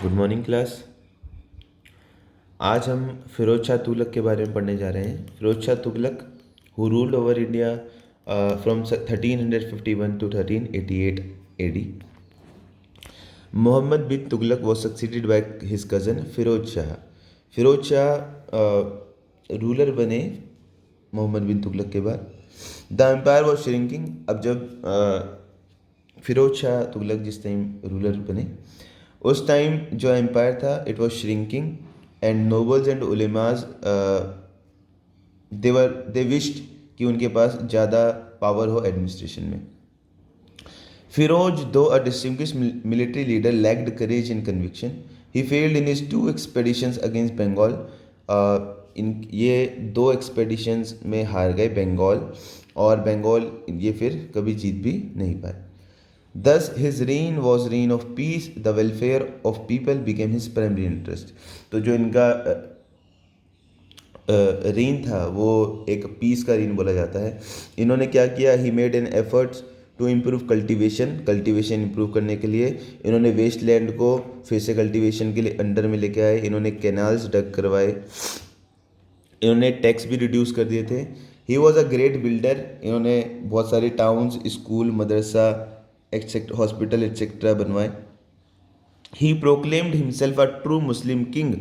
Good morning class. आज हम फिरोज शाह तुगलक के बारे में पढ़ने जा रहे हैं। Firoz Shah Tughlaq who ruled over India from 1351 to 1388 AD। Mohammad bin Tughlaq was succeeded by his cousin Firoz Shah. Firoz Shah ruler बने मोहम्मद बिन तुगलक के बाद। The empire was shrinking. अब जब फिरोज शाह तुगलक जिस टाइम रूलर बने उस टाइम जो एम्पायर था it was shrinking and nobles and ulemas they wished कि उनके पास ज़्यादा पावर हो एडमिनिस्ट्रेशन में। Firoz though a distinguished military leader lacked courage in conviction he failed in his 2 expeditions against Bengal. In ये 2 एक्सपेडिशंस में हार गए बंगाल, और बंगाल ये फिर कभी जीत भी नहीं पाए। Thus, his reign was reign of peace. The welfare of people became his primary interest. तो जो इनका रेन था वो एक पीस का रेन बोला जाता है। इन्होंने क्या किया? He made an efforts to improve cultivation improve करने के लिए इन्होंने वेस्ट लैंड को फिर से कल्टीवेशन के लिए अंडर में लेके आए। इन्होंने कैनाल्स डग करवाए, इन्होंने टैक्स भी रिड्यूस कर दिए थे। He was a great builder. इन्होंने बहुत सारे towns, school, madrasa exact hospital etcetera बनवाए। He proclaimed himself a true Muslim king.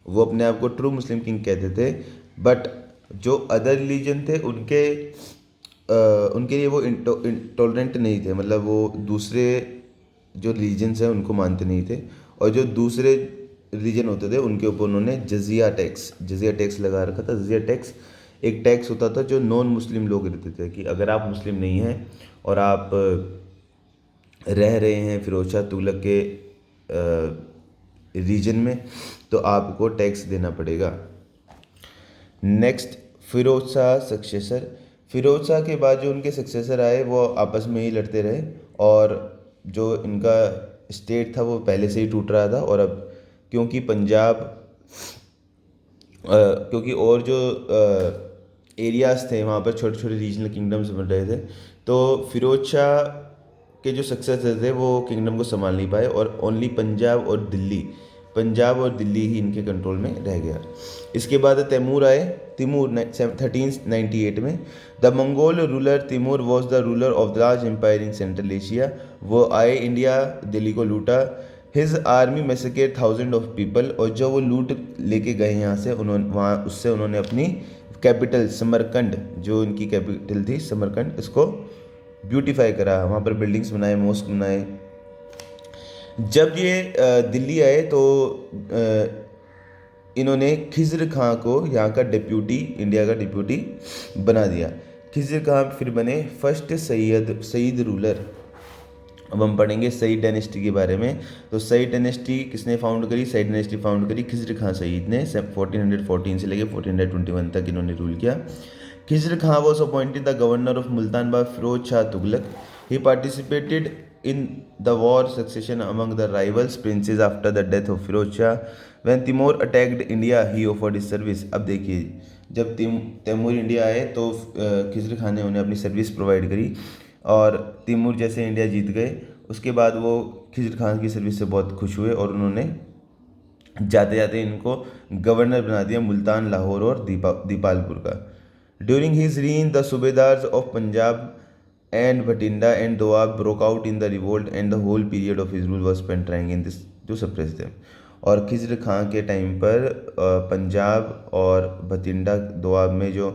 वो अपने आप को ट्रू मुस्लिम किंग कहते थे। बट जो अदर रिलीजन थे उनके लिए वो इंटॉलरेंट नहीं थे, मतलब वो दूसरे जो रिलीजन्स हैं उनको मानते नहीं थे, और जो दूसरे रिलीजन होते थे उनके ऊपर उन्होंने जजिया टैक्स लगा रखा था। जजिया टैक्स एक टैक्स होता था जो नॉन मुस्लिम लोग रहते थे, कि अगर आप मुस्लिम नहीं हैं और आप रह रहे हैं फिरोज शाह तुगलक के रीजन में तो आपको टैक्स देना पड़ेगा। Next, Firoz Shah successor. फिरोज शाह के बाद जो उनके सक्सेसर आए वो आपस में ही लड़ते रहे, और जो इनका स्टेट था वो पहले से ही टूट रहा था। और अब क्योंकि क्योंकि और जो एरियाज़ थे वहाँ पर छोटे छोटे रीजनल किंगडम्स बन रहे थे, तो फिरोज शाह के जो सक्सेसर थे वो किंगडम को संभाल नहीं पाए, और ओनली पंजाब और दिल्ली ही इनके कंट्रोल में रह गया। इसके बाद तैमूर आए। तिमूर 1398 में। The Mongol ruler Timur was the ruler of the large empire in Central Asia. वो आए इंडिया, दिल्ली को लूटा। His army massacred 1000 of people. और जो वो लूट लेके गए यहाँ से उन्होंने अपनी कैपिटल समरकंद, जो इनकी कैपिटल थी समरकंद, इसको ब्यूटीफाई करा, वहाँ पर बिल्डिंग्स बनाए, मॉस्क बनाए। जब ये दिल्ली आए तो इन्होंने खिज़र खां को यहाँ का इंडिया का डिप्यूटी बना दिया। खिज़र खां फिर बने फर्स्ट सईद रूलर। अब हम पढ़ेंगे सईद डायनेस्टी के बारे में। तो सईद डायनेस्टी किसने फाउंड करी? सईद डायनेस्टी फाउंड करी खिज़र खां सईद ने। 1414 से लेकर 1421 तक इन्होंने रूल किया। Khizr Khan was appointed the governor of Multan by Firoz Shah Tughlaq. He participated in the war succession among the rivals princes after the death of Firoz Shah. When Timur attacked India he offered his service. अब देखिए, जब तैमूर इंडिया आए तो खिज़र खान ने उन्हें अपनी सर्विस प्रोवाइड करी, और तिमूर जैसे इंडिया जीत गए उसके बाद वो खिज़र खान की सर्विस से बहुत खुश हुए, और उन्होंने जाते जाते इनको गवर्नर बना दिया मुल्तान, लाहौर और दीपालपुर का। During his reign the subedars of Punjab and Bhatinda and Doab broke out in the revolt, and the whole period of his rule was spent trying in this to suppress them. और खिज़र खां के टाइम पर पंजाब और भटिंडा दोआब में जो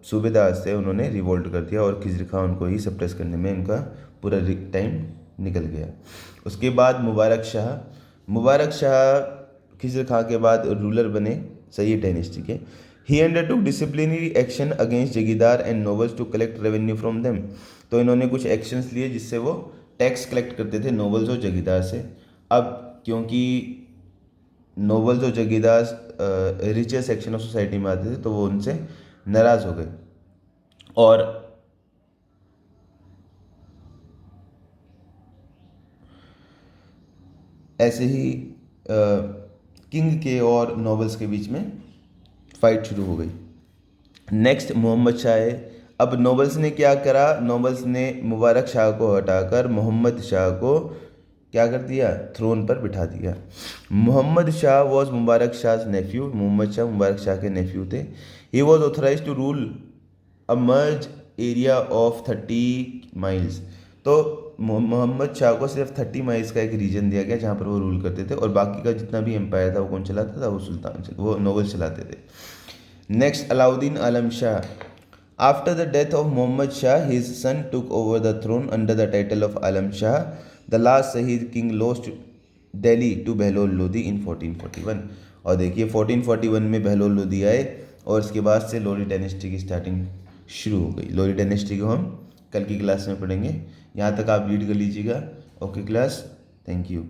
सूबेदार थे उन्होंने रिवोल्ट कर दिया, और खिज़र खां उनको ही सप्रेस करने में उनका पूरा टाइम निकल गया। उसके बाद मुबारक शाह खिज़र खां के बाद रूलर बने सईद डायनेस्टी के। He undertook disciplinary action against jagirdar and nobles to collect revenue from them. तो इन्होंने कुछ एक्शंस लिए जिससे वो टैक्स कलेक्ट करते थे नोबल्स और जगीदार से। अब क्योंकि नोबल्स और जगीदार रिचर सेक्शन ऑफ सोसाइटी में आते थे तो वो उनसे नाराज़ हो गए, और ऐसे ही किंग के और नोबल्स के बीच में फाइट शुरू हो गई। नेक्स्ट, मोहम्मद शाह है। अब नोबल्स ने क्या करा? नोबल्स ने मुबारक शाह को हटाकर मोहम्मद शाह को क्या कर दिया, थ्रोन पर बिठा दिया। मोहम्मद शाह वॉज मुबारक शाह नेफ्यू, मोहम्मद शाह मुबारक शाह के नेफ्यू थे। He was authorise to rule a mere area of 30 miles. तो मोहम्मद शाह को सिर्फ 30 माइल्स का एक रीजन दिया गया जहाँ पर वो रूल करते थे, और बाकी का जितना भी एम्पायर था वो कौन चलाता था, वो सुल्तान, वो नोबल चलाते थे। Next, Alauddin Alam Shah. After the death of Mohammad Shah his son took over the throne under the title of Alam Shah. The last Sayyid king lost Delhi to Bahlol Lodi in 1441। और देखिए 1441 में बहलोल लोदी आए और इसके बाद से लोदी डायनेस्टी की स्टार्टिंग शुरू हो गई। लोदी डायनेस्टी को हम कल की क्लास में पढ़ेंगे। यहाँ तक आप रीड कर लीजिएगा। Okay class, thank you.